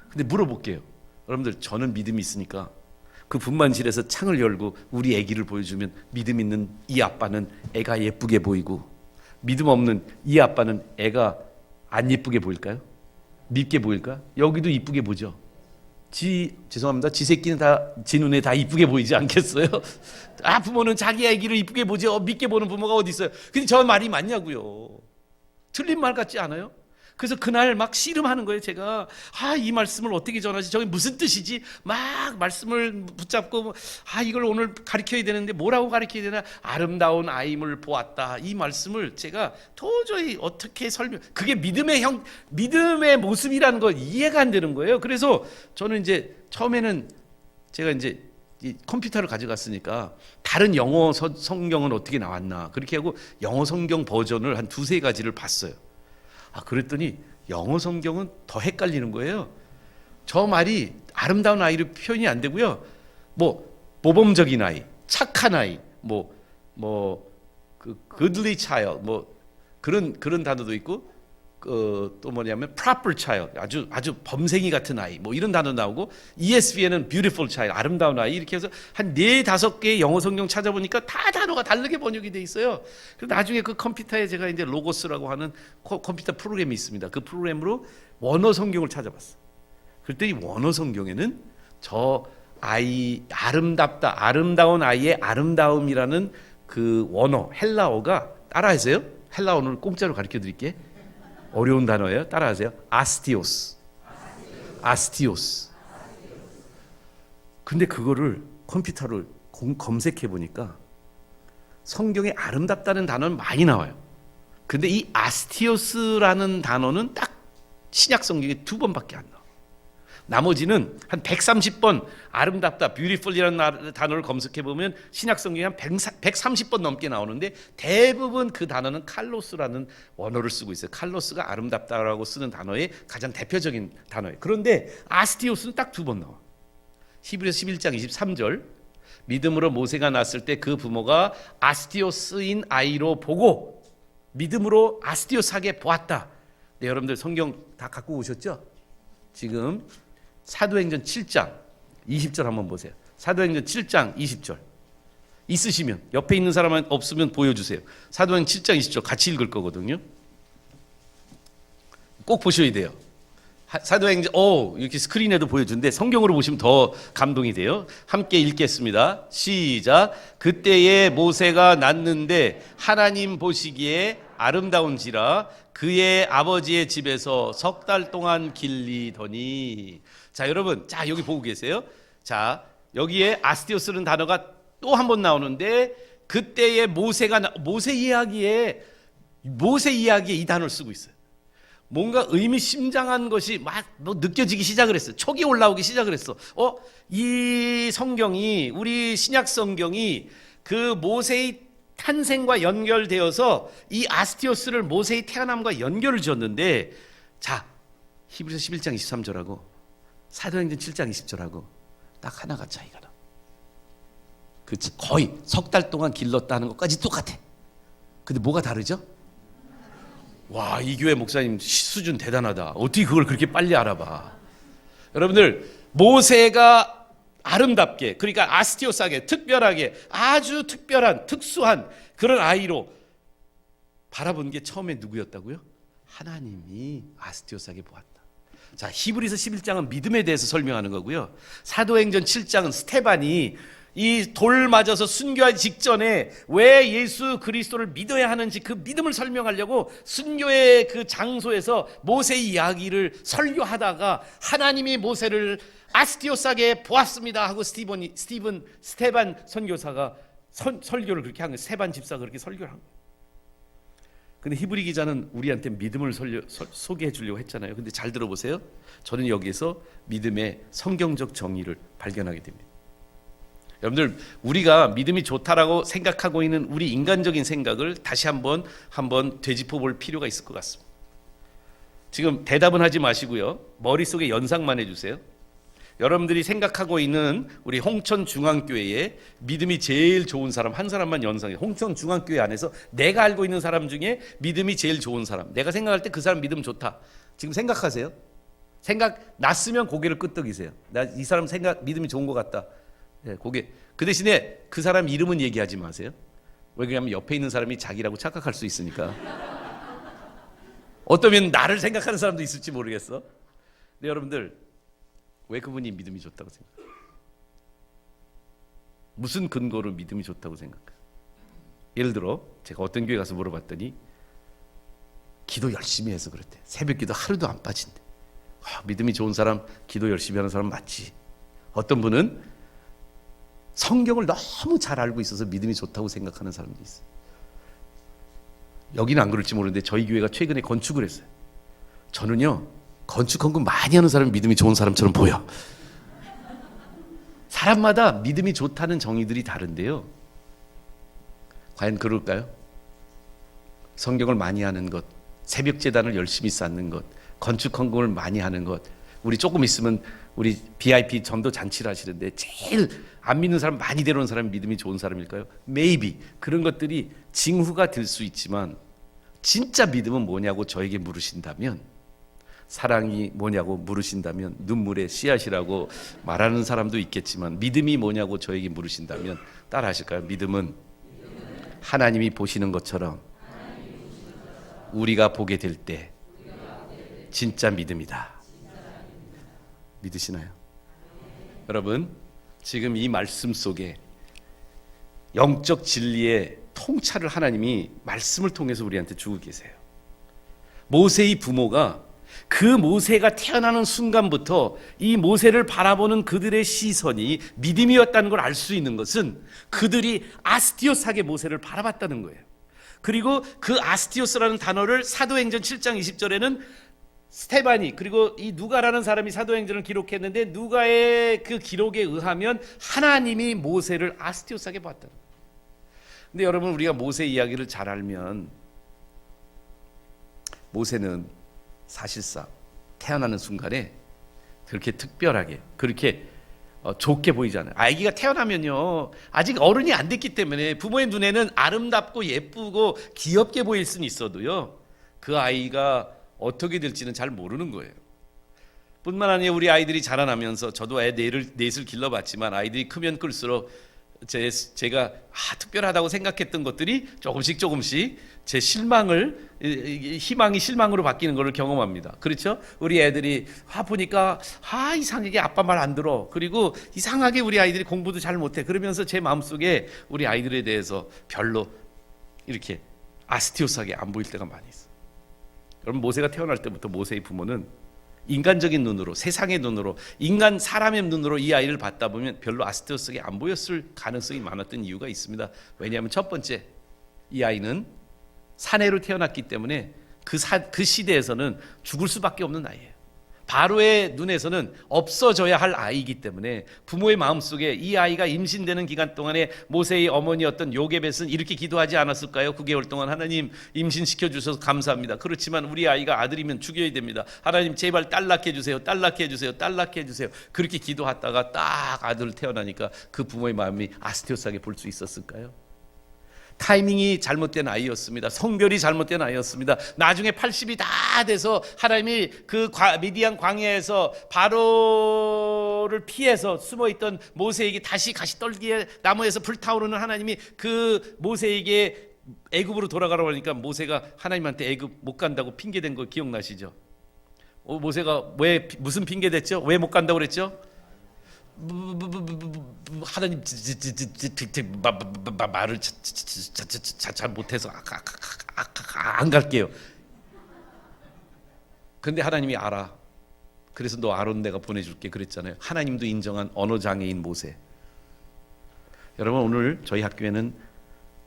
근데 물어볼게요. 여러분들, 저는 믿음이 있으니까 그 분만실에서 창을 열고 우리 아기를 보여주면 믿음 있는 이 아빠는 애가 예쁘게 보이고, 믿음 없는 이 아빠는 애가 안 예쁘게 보일까요? 밉게 보일까? 여기도 이쁘게 보죠. 죄송합니다. 지 새끼는 다 지 눈에 다 이쁘게 보이지 않겠어요? 부모는 자기 아기를 이쁘게 보죠. 밉게 보는 부모가 어디 있어요? 근데 저 말이 맞냐고요. 틀린 말 같지 않아요? 그래서 그날 막 씨름하는 거예요. 제가 이 말씀을 어떻게 전하지? 저게 무슨 뜻이지? 막 말씀을 붙잡고 이걸 오늘 가르쳐야 되는데 뭐라고 가르쳐야 되나? 아름다운 아임을 보았다. 이 말씀을 제가 도저히 어떻게 그게 믿음의 모습이라는 거 이해가 안 되는 거예요. 그래서 저는 이제 처음에는 제가 이제 이 컴퓨터를 가져갔으니까 다른 영어 성경은 어떻게 나왔나 그렇게 하고 영어 성경 버전을 한 두세 가지를 봤어요. 그랬더니 영어 성경은 더 헷갈리는 거예요. 저 말이 아름다운 아이로 표현이 안 되고요. 모범적인 아이, 착한 아이, goodly child, 그런 단어도 있고, 또 뭐냐면 proper child, 아주 범생이 같은 아이, 이런 단어 나오고, ESV에는 beautiful child, 아름다운 아이, 이렇게 해서 한 4-5개의 영어 성경 찾아보니까 다 단어가 다르게 번역이 돼 있어요. 그래서 나중에 그 컴퓨터에 제가 이제 로고스라고 하는 컴퓨터 프로그램이 있습니다. 그 프로그램으로 원어 성경을 찾아봤어요. 그랬더니 원어 성경에는 저 아이, 아름다운 아이의 아름다움이라는 그 원어, 헬라어가, 따라하세요. 헬라어를 공짜로 가르쳐 드릴게. 어려운 단어예요. 따라하세요. 아스티오스. 근데 그거를 컴퓨터를 검색해 보니까 성경에 아름답다는 단어는 많이 나와요. 근데 이 아스티오스라는 단어는 딱 신약 성경에 2번밖에 안 나와요. 나머지는 한 130번 아름답다, beautiful이라는 단어를 검색해 보면 신약 성경에 한 130번 넘게 나오는데, 대부분 그 단어는 칼로스라는 원어를 쓰고 있어요. 칼로스가 아름답다라고 쓰는 단어의 가장 대표적인 단어예요. 그런데 아스티오스는 딱 2번 나와. 히브리서 11장 23절, 믿음으로 모세가 낳았을 때 그 부모가 아스티오스인 아이로 보고 믿음으로 아스티오스하게 보았다. 네, 여러분들 성경 다 갖고 오셨죠? 지금 사도행전 7장 20절 한번 보세요. 사도행전 7장 20절 있으시면, 옆에 있는 사람 없으면 보여주세요. 사도행전 7장 20절 같이 읽을 거거든요. 꼭 보셔야 돼요. 사도행전 이렇게 스크린에도 보여주는데 성경으로 보시면 더 감동이 돼요. 함께 읽겠습니다. 시작. 그때에 모세가 낳는데 하나님 보시기에 아름다운지라 그의 아버지의 집에서 3달 동안 길리더니. 자, 여러분, 여기 보고 계세요. 자, 여기에 아스티오스라는 단어가 또 한 번 나오는데, 그때의 모세 이야기에 이 단어를 쓰고 있어요. 뭔가 의미심장한 것이 막 느껴지기 시작을 했어요. 촉이 올라오기 시작을 했어. 이 성경이, 우리 신약 성경이 그 모세의 탄생과 연결되어서 이 아스티오스를 모세의 태어남과 연결을 지었는데, 자, 히브리서 11장 23절하고 사도행전 7장 20절하고 딱 하나가 차이가 나. 거의 3달 동안 길렀다는 것까지 똑같아. 근데 뭐가 다르죠? 와, 이 교회 목사님 수준 대단하다. 어떻게 그걸 그렇게 빨리 알아봐. 여러분들, 모세가 아름답게, 그러니까 아스티오스하게, 특별하게, 아주 특별한, 특수한 그런 아이로 바라본 게 처음에 누구였다고요? 하나님이 아스티오스하게 보았다. 자, 히브리서 11장은 믿음에 대해서 설명하는 거고요. 사도행전 7장은 스테반이 이 돌 맞아서 순교하기 직전에 왜 예수 그리스도를 믿어야 하는지 그 믿음을 설명하려고 순교의 그 장소에서 모세의 이야기를 설교하다가 하나님이 모세를 아스티오스하게 보았습니다 하고 스테반 선교사가 설교를 그렇게 한 거예요. 스테반 집사가 그렇게 설교를 한 거예요. 근데 히브리 기자는 우리한테 믿음을 소개해 주려고 했잖아요. 근데 잘 들어보세요. 저는 여기에서 믿음의 성경적 정의를 발견하게 됩니다. 여러분들, 우리가 믿음이 좋다라고 생각하고 있는 우리 인간적인 생각을 다시 한번 되짚어 볼 필요가 있을 것 같습니다. 지금 대답은 하지 마시고요. 머릿속에 연상만 해주세요. 여러분들이 생각하고 있는 우리 홍천중앙교회에 믿음이 제일 좋은 사람 한 사람만 연상해요. 홍천중앙교회 안에서 내가 알고 있는 사람 중에 믿음이 제일 좋은 사람, 내가 생각할 때 그 사람 믿음 좋다, 지금 생각하세요. 생각 났으면 고개를 끄덕이세요. 나 이 사람 믿음이 좋은 것 같다. 고개. 그 대신에 그 사람 이름은 얘기하지 마세요. 왜 그러냐면 옆에 있는 사람이 자기라고 착각할 수 있으니까. 어쩌면 나를 생각하는 사람도 있을지 모르겠어. 근데 여러분들, 왜 그분이 믿음이 좋다고 생각해요? 무슨 근거로 믿음이 좋다고 생각해요? 예를 들어 제가 어떤 교회 가서 물어봤더니 기도 열심히 해서 그랬대. 새벽 기도 하루도 안 빠진대. 믿음이 좋은 사람, 기도 열심히 하는 사람 맞지. 어떤 분은 성경을 너무 잘 알고 있어서 믿음이 좋다고 생각하는 사람도 있어요. 여기는 안 그럴지 모르는데 저희 교회가 최근에 건축을 했어요. 저는요, 건축 헌금 많이 하는 사람이 믿음이 좋은 사람처럼 보여. 사람마다 믿음이 좋다는 정의들이 다른데요, 과연 그럴까요? 성경을 많이 하는 것, 새벽 제단을 열심히 쌓는 것, 건축 헌금을 많이 하는 것, 우리 조금 있으면 우리 VIP 전도 잔치를 하시는데 제일 안 믿는 사람 많이 데려온 사람이 믿음이 좋은 사람일까요? Maybe 그런 것들이 징후가 될 수 있지만, 진짜 믿음은 뭐냐고 저에게 물으신다면, 사랑이 뭐냐고 물으신다면 눈물의 씨앗이라고 말하는 사람도 있겠지만, 믿음이 뭐냐고 저에게 물으신다면 따라 하실까요? 믿음은 하나님이 보시는 것처럼 우리가 보게 될 때 진짜 믿음이다. 믿으시나요? 여러분, 지금 이 말씀 속에 영적 진리의 통찰을 하나님이 말씀을 통해서 우리한테 주고 계세요. 모세의 부모가 그 모세가 태어나는 순간부터 이 모세를 바라보는 그들의 시선이 믿음이었다는 걸 알 수 있는 것은 그들이 아스티오스하게 모세를 바라봤다는 거예요. 그리고 그 아스티오스라는 단어를 사도행전 7장 20절에는 스테반이, 그리고 이 누가라는 사람이 사도행전을 기록했는데, 누가의 그 기록에 의하면 하나님이 모세를 아스티오스하게 봤다. 근데 여러분, 우리가 모세 이야기를 잘 알면 모세는 사실상 태어나는 순간에 그렇게 특별하게, 그렇게 좋게 보이잖아요. 아기가 태어나면요, 아직 어른이 안 됐기 때문에 부모의 눈에는 아름답고 예쁘고 귀엽게 보일 수는 있어도요, 그 아이가 어떻게 될지는 잘 모르는 거예요. 뿐만 아니라 우리 아이들이 자라나면서, 저도 넷을 길러봤지만 아이들이 크면 클수록 제가 특별하다고 생각했던 것들이 조금씩 제 희망이 실망으로 바뀌는 것을 경험합니다. 그렇죠? 우리 애들이 보니까 이상하게 아빠 말 안 들어. 그리고 이상하게 우리 아이들이 공부도 잘 못해. 그러면서 제 마음속에 우리 아이들에 대해서 별로 이렇게 아스티오스하게 안 보일 때가 많이 있어요. 여러분, 모세가 태어날 때부터 모세의 부모는 인간적인 눈으로, 세상의 눈으로, 사람의 눈으로 이 아이를 봤다 보면 별로 아스티오스하게 안 보였을 가능성이 많았던 이유가 있습니다. 왜냐하면 첫 번째, 이 아이는 사내로 태어났기 때문에 그 시대에서는 죽을 수밖에 없는 아이예요. 바로의 눈에서는 없어져야 할 아이이기 때문에 부모의 마음속에 이 아이가 임신되는 기간 동안에 모세의 어머니였던 요게벳은 이렇게 기도하지 않았을까요? 9개월 동안 하나님 임신시켜 주셔서 감사합니다. 그렇지만 우리 아이가 아들이면 죽여야 됩니다. 하나님 제발 딸 낳게 해주세요. 딸 낳게 해주세요. 딸 낳게 해주세요. 그렇게 기도하다가 딱 아들 태어나니까 그 부모의 마음이 아스티오스하게 볼 수 있었을까요? 타이밍이 잘못된 아이였습니다. 성별이 잘못된 아이였습니다. 나중에 80이 다 돼서 하나님이 그 미디안 광야에서 바로를 피해서 숨어있던 모세에게 다시 가시떨기에 나무에서 불타오르는 하나님이 그 모세에게 애굽으로 돌아가라고 하니까 모세가 하나님한테 애굽 못 간다고 핑계댄 거 기억나시죠? 모세가 무슨 핑계 댔죠? 왜 못 간다고 그랬죠? 하나님 말을 잘 못해서 안 갈게요. 근데 하나님이 알아. 그래서 너 아론 내가 보내줄게 그랬잖아요. 하나님도 인정한 언어 장애인 모세. 여러분, 오늘 저희 학교에는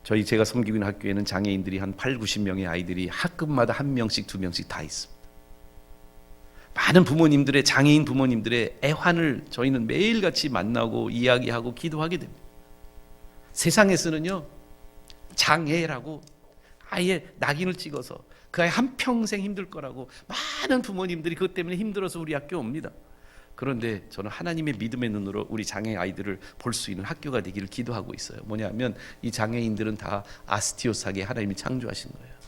제가 섬기고 있는 학교에는 장애인들이 한 8, 90명의 아이들이 학급마다 한 명씩 두 명씩 다 있습니다. 많은 부모님들의 장애인 부모님들의 애환을 저희는 매일같이 만나고 이야기하고 기도하게 됩니다. 세상에서는요, 장애라고 아예 낙인을 찍어서 그 아이 한평생 힘들 거라고 많은 부모님들이 그것 때문에 힘들어서 우리 학교 옵니다. 그런데 저는 하나님의 믿음의 눈으로 우리 장애 아이들을 볼 수 있는 학교가 되기를 기도하고 있어요. 뭐냐면 이 장애인들은 다 아스티오스하게 하나님이 창조하신 거예요.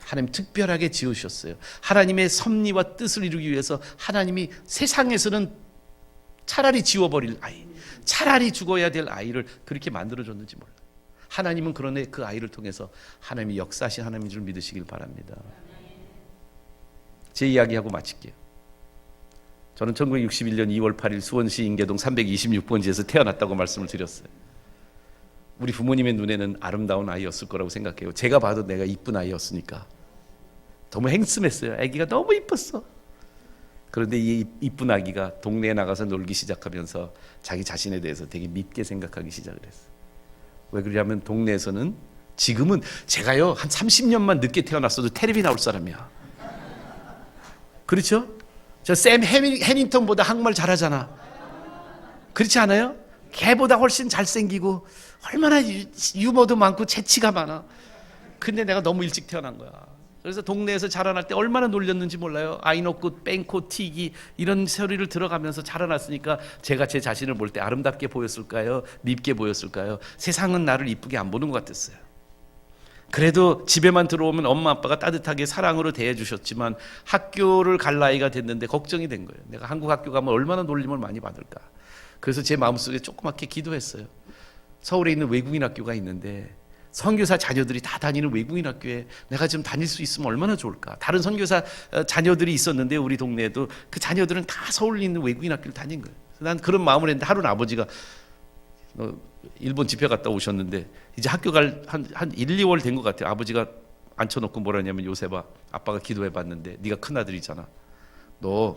하나님 특별하게 지으셨어요. 하나님의 섭리와 뜻을 이루기 위해서 하나님이 세상에서는 차라리 지워버릴 아이, 차라리 죽어야 될 아이를 그렇게 만들어줬는지 몰라요. 하나님은 그러네 그 아이를 통해서 하나님이 역사하신 하나님인 줄 믿으시길 바랍니다. 제 이야기하고 마칠게요. 저는 1961년 2월 8일 수원시 인계동 326번지에서 태어났다고 말씀을 드렸어요. 우리 부모님의 눈에는 아름다운 아이였을 거라고 생각해요. 제가 봐도 내가 이쁜 아이였으니까. 너무 행슴했어요. 아기가 너무 이뻤어. 그런데 이 이쁜 아기가 동네에 나가서 놀기 시작하면서 자기 자신에 대해서 되게 밉게 생각하기 시작을 했어요. 왜 그러냐면 동네에서는 지금은 제가요 한 30년만 늦게 태어났어도 텔레비 나올 사람이야. 그렇죠? 저 샘 해밍턴보다 한국말 잘하잖아. 그렇지 않아요? 걔보다 훨씬 잘생기고 얼마나 유머도 많고 재치가 많아. 근데 내가 너무 일찍 태어난 거야. 그래서 동네에서 자라날 때 얼마나 놀렸는지 몰라요. 아이노꽃, 뺑코, 튀기 이런 소리를 들어가면서 자라났으니까 제가 제 자신을 볼 때 아름답게 보였을까요? 밉게 보였을까요? 세상은 나를 이쁘게 안 보는 것 같았어요. 그래도 집에만 들어오면 엄마 아빠가 따뜻하게 사랑으로 대해주셨지만 학교를 갈 나이가 됐는데 걱정이 된 거예요. 내가 한국 학교 가면 얼마나 놀림을 많이 받을까. 그래서 제 마음속에 조그맣게 기도했어요. 서울에 있는 외국인 학교가 있는데 선교사 자녀들이 다 다니는 외국인 학교에 내가 좀 다닐 수 있으면 얼마나 좋을까. 다른 선교사 자녀들이 있었는데 우리 동네에도 그 자녀들은 다 서울에 있는 외국인 학교를 다닌 거예요. 난 그런 마음을 했는데 하루는 아버지가 일본 집회 갔다 오셨는데 이제 학교 갈 한 1, 2월 된 것 같아요. 아버지가 앉혀놓고 뭐라 하냐면 요셉아, 아빠가 기도해봤는데 네가 큰아들이잖아. 너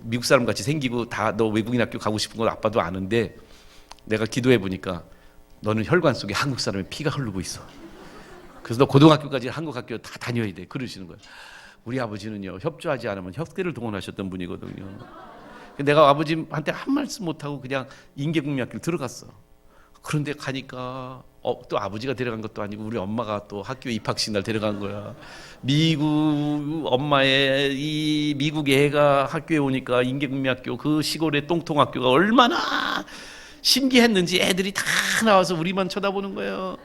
미국 사람 같이 생기고 다 너 외국인 학교 가고 싶은 건 아빠도 아는데 내가 기도해보니까 너는 혈관 속에 한국 사람의 피가 흐르고 있어. 그래서 너 고등학교까지 한국 학교 다 다녀야 돼. 그러시는 거예요. 우리 아버지는요, 협조하지 않으면 혁대를 동원하셨던 분이거든요. 내가 아버지한테 한 말씀 못하고 그냥 인계국민학교를 들어갔어. 그런데 가니까 또 아버지가 데려간 것도 아니고 우리 엄마가 또 학교 입학식 날 데려간 거야. 미국 엄마의 이 미국 애가 학교에 오니까 인계국민학교 그 시골의 똥통학교가 얼마나 신기했는지 애들이 다 나와서 우리만 쳐다보는 거예요.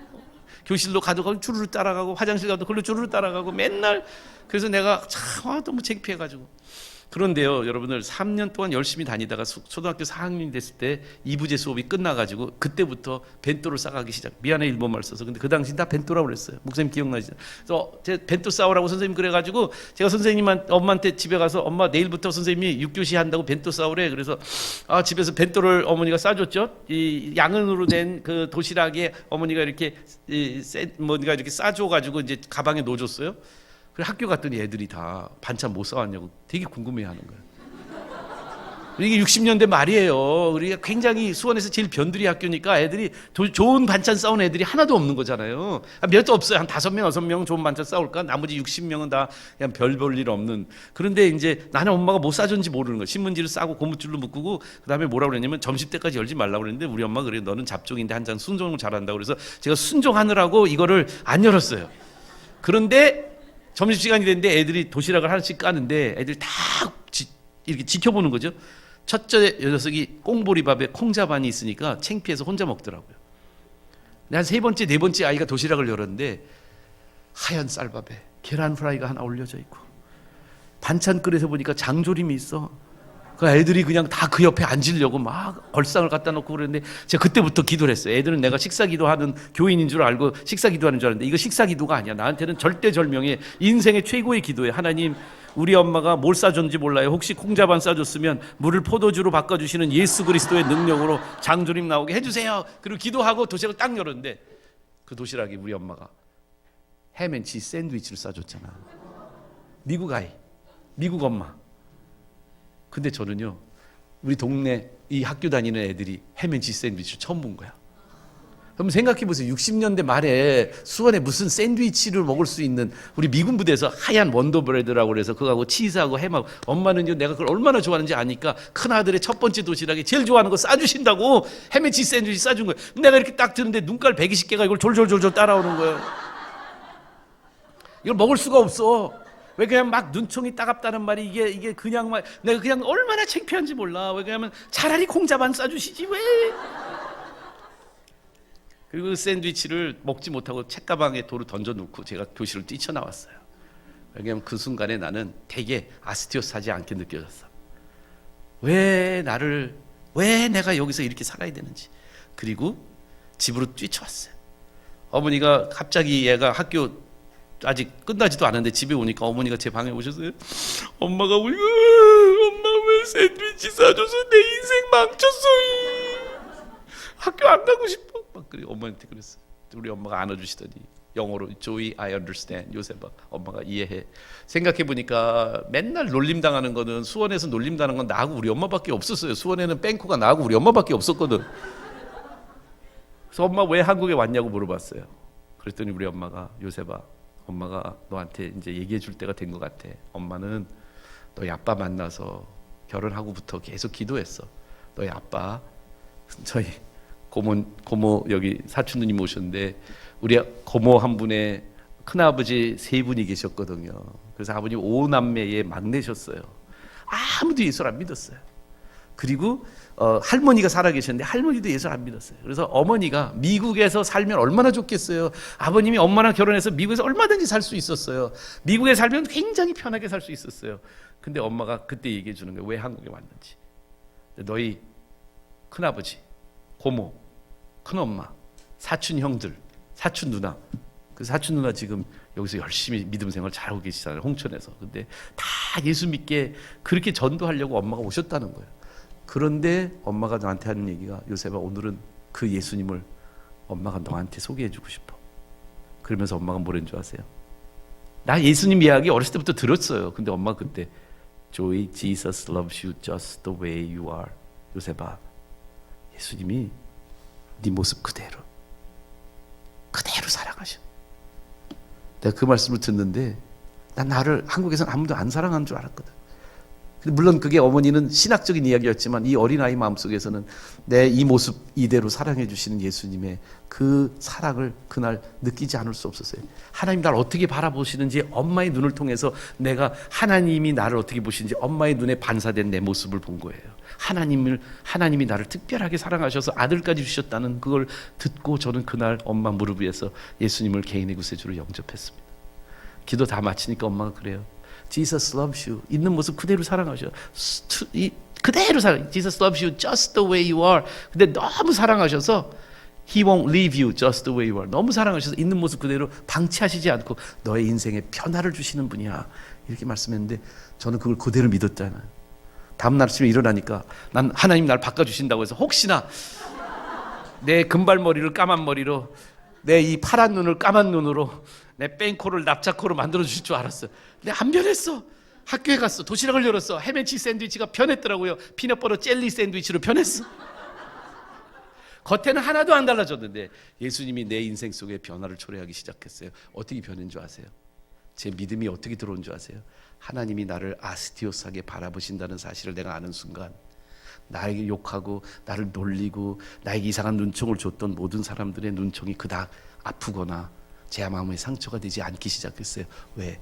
교실로 가도 거기 주르르 따라가고 화장실 가도 걸로 주르르 따라가고 맨날. 그래서 내가 참 너무 창피해가지고. 그런데요, 여러분들 3년 동안 열심히 다니다가 초등학교 4학년이 됐을 때 이부제 수업이 끝나가지고 그때부터 벤또를 싸가기 시작. 미안해 일본말 써서. 근데 그 당시 다 벤또라고 그랬어요. 목사님 기억나시죠? 그래서 제 벤또 싸우라고 선생님 그래가지고 제가 엄마한테 집에 가서 엄마 내일부터 선생님이 6교시 한다고 벤또 싸우래. 그래서 집에서 벤또를 어머니가 싸줬죠. 이 양은으로 된 그 도시락에 어머니가 이렇게 뭔가 이렇게 싸줘가지고 이제 가방에 넣어줬어요. 그래 학교 갔더니 애들이 다 반찬 뭐 싸왔냐고 되게 궁금해하는 거예요. 이게 60년대 말이에요. 우리가 굉장히 수원에서 제일 변두리 학교니까 애들이 좋은 반찬 싸온 애들이 하나도 없는 거잖아요. 몇 없어요. 한 5명, 6명 좋은 반찬 싸올까? 나머지 60명은 다 그냥 별 볼 일 없는. 그런데 이제 나는 엄마가 뭐 싸줬는지 모르는 거예요. 신문지를 싸고 고무줄로 묶고 그다음에 뭐라고 그랬냐면 점심 때까지 열지 말라고 그랬는데 우리 엄마가 그래 너는 잡종인데 한 장 순종을 잘한다고 그래서 제가 순종하느라고 이거를 안 열었어요. 그런데 점심시간이 됐는데 애들이 도시락을 하나씩 까는데 애들이 다 이렇게 지켜보는 거죠. 첫째 녀석이 꽁보리밥에 콩자반이 있으니까 창피해서 혼자 먹더라고요. 한 세 번째, 네 번째 아이가 도시락을 열었는데 하얀 쌀밥에 계란 프라이가 하나 올려져 있고 반찬 그릇에 보니까 장조림이 있어. 그 애들이 그냥 다 그 옆에 앉으려고 막 얼상을 갖다 놓고 그랬는데 제가 그때부터 기도를 했어요. 애들은 내가 식사 기도하는 교인인 줄 알고 식사 기도하는 줄 알았는데 이거 식사 기도가 아니야. 나한테는 절대절명의 인생의 최고의 기도예요. 하나님, 우리 엄마가 뭘 싸줬는지 몰라요. 혹시 콩자반 싸줬으면 물을 포도주로 바꿔주시는 예수 그리스도의 능력으로 장조림 나오게 해주세요. 그리고 기도하고 도시락을 딱 열었는데 그 도시락에 우리 엄마가 햄앤치즈 샌드위치를 싸줬잖아. 미국 아이, 미국 엄마. 근데 저는요, 우리 동네 이 학교 다니는 애들이 햄앤치즈 샌드위치를 처음 본 거야. 한번 생각해 보세요. 60년대 말에 수원에 무슨 샌드위치를 먹을 수 있는, 우리 미군 부대에서 하얀 원더브레드라고 그래서 그거하고 치즈하고 햄하고, 엄마는요 내가 그걸 얼마나 좋아하는지 아니까 큰아들의 첫 번째 도시락에 제일 좋아하는 거 싸주신다고 햄앤치즈 샌드위치 싸준 거예요. 내가 이렇게 딱 드는데 눈깔 120개가 이걸 졸졸졸졸 따라오는 거예요. 이걸 먹을 수가 없어. 왜 그냥 막 눈총이 따갑다는 말이 이게 그냥 막 내가 그냥 얼마나 창피한지 몰라. 왜 그러냐면 차라리 공자만 싸주시지 왜. 그리고 그 샌드위치를 먹지 못하고 책가방에 돌을 던져놓고 제가 교실을 뛰쳐나왔어요. 왜냐하면 그 순간에 나는 되게 아스티오스하지 않게 느껴졌어. 왜 내가 여기서 이렇게 살아야 되는지. 그리고 집으로 뛰쳐왔어요. 어머니가 갑자기 얘가 학교 아직 끝나지도 않았는데 집에 오니까 어머니가 제 방에 오셨어요. 엄마 왜 샌드위치 싸줘서 내 인생 망쳤어. 학교 안 가고 싶어. 막 그래 엄마한테 그랬어. 우리 엄마가 안아주시더니 영어로 조이 I understand. 요셉아 엄마가 이해해. 생각해 보니까 맨날 놀림 당하는 거는, 수원에서 놀림 당하는 건 나하고 우리 엄마밖에 없었어요. 수원에는 뺑코가 나하고 우리 엄마밖에 없었거든. 그래서 엄마 왜 한국에 왔냐고 물어봤어요. 그랬더니 우리 엄마가 요셉아 엄마가 너한테 이제 얘기해 줄 때가 된 것 같아. 엄마는 너희 아빠 만나서 결혼하고부터 계속 기도했어. 너희 아빠 저희 고모 여기 사촌 누님 오셨는데 우리 고모 한 분의 큰아버지 세 분이 계셨거든요. 그래서 아버님 5남매의 막내셨어요. 아무도 예수를 안 믿었어요. 그리고 할머니가 살아계셨는데 할머니도 예수를 안 믿었어요. 그래서 어머니가 미국에서 살면 얼마나 좋겠어요. 아버님이 엄마랑 결혼해서 미국에서 얼마든지 살 수 있었어요. 미국에 살면 굉장히 편하게 살 수 있었어요. 근데 엄마가 그때 얘기해 주는 거예요. 왜 한국에 왔는지. 너희 큰아버지, 고모, 큰엄마, 사촌 형들, 사촌 누나, 그 사촌 누나 지금 여기서 열심히 믿음 생활 잘하고 계시잖아요. 홍천에서. 근데 다 예수 믿게 그렇게 전도하려고 엄마가 오셨다는 거예요. 그런데 엄마가 나한테 하는 얘기가 요셉아 오늘은 그 예수님을 엄마가 너한테 소개해주고 싶어. 그러면서 엄마가 뭐라는 줄 아세요? 나 예수님 이야기 어렸을 때부터 들었어요. 근데 엄마가 그때 Joey, Jesus loves you just the way you are. 요셉아 예수님이 네 모습 그대로 사랑하셔. 내가 그 말씀을 듣는데 난 나를 한국에서는 아무도 안 사랑하는 줄 알았거든. 물론 그게 어머니는 신학적인 이야기였지만 이 어린아이 마음속에서는 내 이 모습 이대로 사랑해 주시는 예수님의 그 사랑을 그날 느끼지 않을 수 없었어요. 하나님 나를 어떻게 바라보시는지 엄마의 눈을 통해서 내가 하나님이 나를 어떻게 보시는지 엄마의 눈에 반사된 내 모습을 본 거예요. 하나님이 나를 특별하게 사랑하셔서 아들까지 주셨다는 그걸 듣고 저는 그날 엄마 무릎 위에서 예수님을 개인의 구세주로 영접했습니다. 기도 다 마치니까 엄마가 그래요. Jesus loves you. 있는 모습 그대로 사랑하셔. 그대로 사랑. Jesus loves you just the way you are. 근데 너무 사랑하셔서 He won't leave you just the way you are. 너무 사랑하셔서 있는 모습 그대로 방치하시지 않고 너의 인생에 변화를 주시는 분이야. 이렇게 말씀했는데 저는 그걸 그대로 믿었잖아요. 다음 날 아침에 일어나니까 난 하나님 날 바꿔주신다고 해서 혹시나 내 금발머리를 까만 머리로 내 이 파란 눈을 까만 눈으로 내 뺑코를 납작코로 만들어 주실 줄 알았어요. 근데 안 변했어. 학교에 갔어. 도시락을 열었어. 햄앤치즈 샌드위치가 변했더라고요. 피넛버터 젤리 샌드위치로 변했어. 겉에는 하나도 안 달라졌는데 예수님이 내 인생 속에 변화를 초래하기 시작했어요. 어떻게 변한 줄 아세요? 제 믿음이 어떻게 들어온 줄 아세요? 하나님이 나를 아스티오스하게 바라보신다는 사실을 내가 아는 순간 나에게 욕하고 나를 놀리고 나에게 이상한 눈총을 줬던 모든 사람들의 눈총이 그닥 아프거나 제 마음에 상처가 되지 않기 시작했어요. 왜?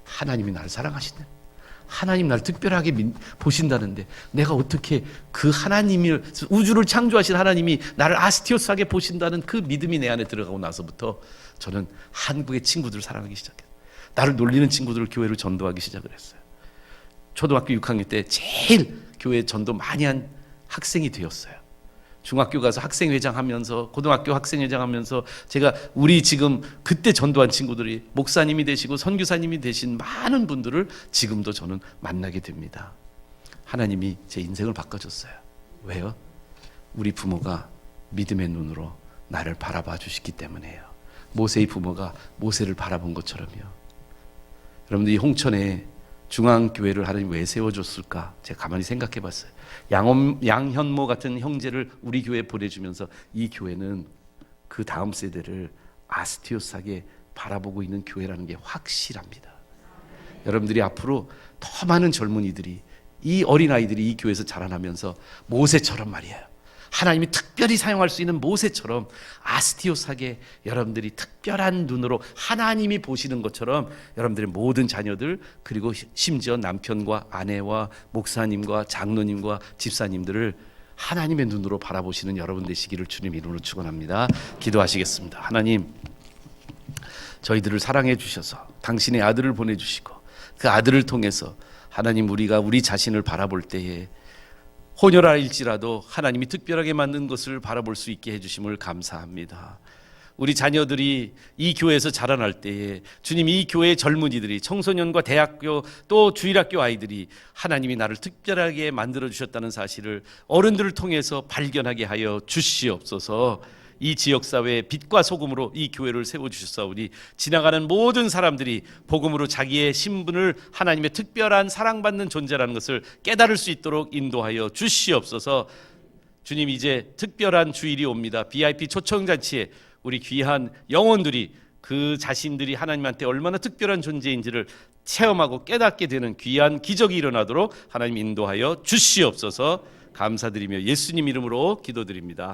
하나님이 나를 사랑하시네. 하나님 나를 특별하게 보신다는데 내가 어떻게 그 하나님을, 우주를 창조하신 하나님이 나를 아스티오스하게 보신다는 그 믿음이 내 안에 들어가고 나서부터 저는 한국의 친구들을 사랑하기 시작했어요. 나를 놀리는 친구들을 교회로 전도하기 시작을 했어요. 초등학교 6학년 때 제일 교회 전도 많이 한 학생이 되었어요. 중학교 가서 학생회장 하면서 고등학교 학생회장 하면서 제가 우리 지금 그때 전도한 친구들이 목사님이 되시고 선교사님이 되신 많은 분들을 지금도 저는 만나게 됩니다. 하나님이 제 인생을 바꿔줬어요. 왜요? 우리 부모가 믿음의 눈으로 나를 바라봐 주시기 때문에요. 모세의 부모가 모세를 바라본 것처럼요. 여러분들 이 홍천에 중앙교회를 하나님 왜 세워줬을까? 제가 가만히 생각해 봤어요. 양현모 같은 형제를 우리 교회에 보내주면서 이 교회는 그 다음 세대를 아스티오스하게 바라보고 있는 교회라는 게 확실합니다. 여러분들이 앞으로 더 많은 젊은이들이, 이 어린아이들이 이 교회에서 자라나면서 모세처럼 말이에요, 하나님이 특별히 사용할 수 있는 모세처럼 아스티오스하게 여러분들이 특별한 눈으로 하나님이 보시는 것처럼 여러분들의 모든 자녀들, 그리고 심지어 남편과 아내와 목사님과 장로님과 집사님들을 하나님의 눈으로 바라보시는 여러분 되시기를 주님 이름으로 축원합니다. 기도하시겠습니다. 하나님, 저희들을 사랑해 주셔서 당신의 아들을 보내주시고 그 아들을 통해서 하나님, 우리가 우리 자신을 바라볼 때에 혼혈아일지라도 하나님이 특별하게 만든 것을 바라볼 수 있게 해주심을 감사합니다. 우리 자녀들이 이 교회에서 자라날 때에 주님, 이 교회의 젊은이들이, 청소년과 대학교 또 주일학교 아이들이 하나님이 나를 특별하게 만들어 주셨다는 사실을 어른들을 통해서 발견하게 하여 주시옵소서. 이 지역사회의 빛과 소금으로 이 교회를 세워주셨사오니 지나가는 모든 사람들이 복음으로 자기의 신분을 하나님의 특별한 사랑받는 존재라는 것을 깨달을 수 있도록 인도하여 주시옵소서. 주님, 이제 특별한 주일이 옵니다. VIP 초청잔치에 우리 귀한 영혼들이 그 자신들이 하나님한테 얼마나 특별한 존재인지를 체험하고 깨닫게 되는 귀한 기적이 일어나도록 하나님 인도하여 주시옵소서. 감사드리며 예수님 이름으로 기도드립니다.